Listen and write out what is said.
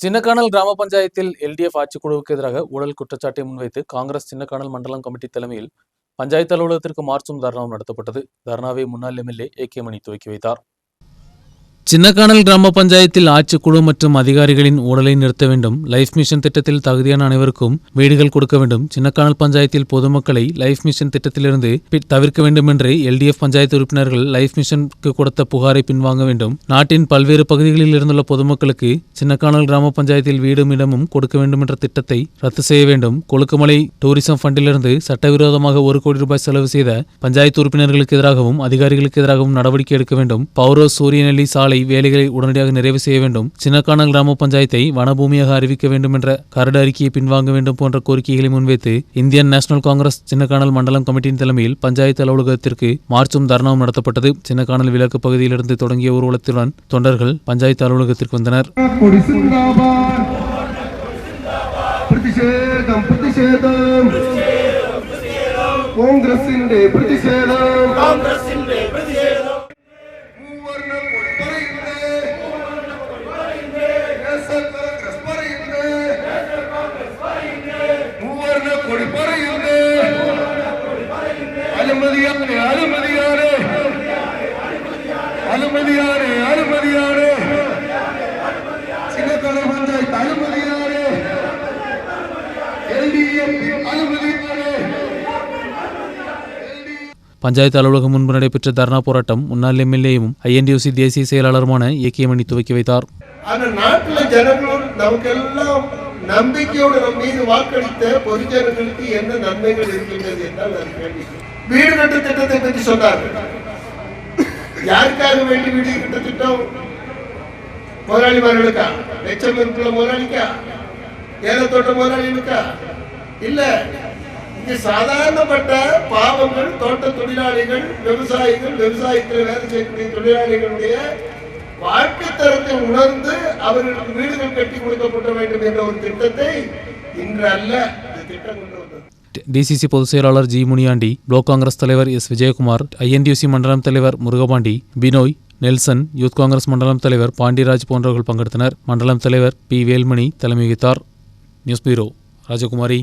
சின்னக்கானல் கிராம பஞ்சாயத்தில் எல்டிஎஃப் ஆட்சிக்குழுவுக்கு எதிராக ஊழல் குற்றச்சாட்டை முன்வைத்து காங்கிரஸ் சின்னக்கானல் மண்டலம் கமிட்டி தலைமையில் பஞ்சாயத்து அலுவலகத்திற்கு மார்ச்சும் தர்ணாவும் நடத்தப்பட்டது. தர்ணாவை முன்னாள் எம்எல்ஏ ஏ.கே. மணி துவக்கி வைத்தார். சின்னக்கானல் கிராம பஞ்சாயத்தில் ஆட்சிக்குழு மற்றும் அதிகாரிகளின் ஊழலை நிறுத்த வேண்டும். லைஃப் மிஷன் திட்டத்தில் தகுதியான அனைவருக்கும் வீடுகள் கொடுக்க வேண்டும். சின்னக்கானல் பஞ்சாயத்தில் பொதுமக்களை லைஃப் மிஷன் திட்டத்திலிருந்து தவிர்க்க வேண்டும் என்று எல்டிஎஃப் பஞ்சாயத்து உறுப்பினர்கள் லைஃப் மிஷனுக்கு கொடுத்த புகாரை பின்வாங்க வேண்டும். நாட்டின் பல்வேறு பகுதிகளில் இருந்துள்ள பொதுமக்களுக்கு சின்னக்கானல் கிராம பஞ்சாயத்தில் வீடும் இடமும் கொடுக்க வேண்டும் என்ற திட்டத்தை ரத்து செய்ய வேண்டும். கொழுக்குமலை டூரிசம் ஃபண்டிலிருந்து சட்டவிரோதமாக 1 கோடி ரூபாய் செலவு செய்த பஞ்சாயத்து உறுப்பினர்களுக்கு எதிராகவும் அதிகாரிகளுக்கு எதிராகவும் நடவடிக்கை எடுக்க வேண்டும். பௌரோஸ் சூரியநெல்லி சாலை வேலைகளை உடனடியாக நிறைவு செய்ய வேண்டும். சின்னக்கானல் கிராம பஞ்சாயத்தை வனபூமியாக அறிவிக்க வேண்டும் என்ற கரடு அறிக்கையை பின்வாங்க வேண்டும் போன்ற கோரிக்கைகளை முன்வைத்து இந்தியன் நேஷனல் காங்கிரஸ் சின்னக்கானல் மண்டலம் கமிட்டியின் தலைமையில் பஞ்சாயத்து அலுவலகத்திற்கு மார்ச்சும் தர்ணாவும் நடத்தப்பட்டது. சின்னக்கானல் விலக்கு பகுதியிலிருந்து தொடங்கிய ஊர்வலத்துடன் தொண்டர்கள் பஞ்சாயத்து அலுவலகத்திற்கு வந்தனர். பஞ்சாயத்து அலுவலகம் முன்பு நடைபெற்ற தர்ணா போராட்டம் முன்னாள் எம்எல்ஏயும் ஐஎன்டியூசி தேசிய செயலாளருமான ஏ.கே. மணி துவக்கி வைத்தார். நம்பிக்கையோடு நம் மீது வாக்களித்த பொதுஜனங்களுக்கு என்ன நன்மைகள் இருக்கின்றது என்றால் வீடு கட்டு திட்டத்தை பற்றி சொன்னார்கள். யாருக்காக வேண்டி வீடு கட்ட திட்டம்? முதலாளிமார்களுக்கா? லட்சம் இருக்கிற முதலாளிக்கா? ஏலத்தோட்ட முதலாளிகளுக்கா? இல்ல, இங்க சாதாரணப்பட்ட பாவங்கள், தோட்ட தொழிலாளிகள், விவசாயிகள், விவசாயத்தில் வேலை செய்யக்கூடிய தொழிலாளிகளுடைய வாழ்க்கை தரத்தை உணர்ந்து அவர்களுக்கு வீடுகள் கட்டி கொடுக்கப்பட வேண்டும் என்ற ஒரு திட்டத்தை இன்று அல்ல இந்த திட்டம் கொண்டு வந்தது. டிசிசி பொதுச் செயலாளர் ஜி. முனியாண்டி, பிளாக் காங்கிரஸ் தலைவர் எஸ். விஜயகுமார், ஐஎன்டியூசி மண்டலம் தலைவர் முருகபாண்டி, பினோய், நெல்சன், யூத் காங்கிரஸ் மண்டலம் தலைவர் பாண்டியராஜ் போன்றவர்கள் பங்கெடுத்தனர். மண்டலம் தலைவர் பி. வேல்மணி தலைமை வகித்தார். நியூஸ் பியூரோ, ராஜகுமாரி.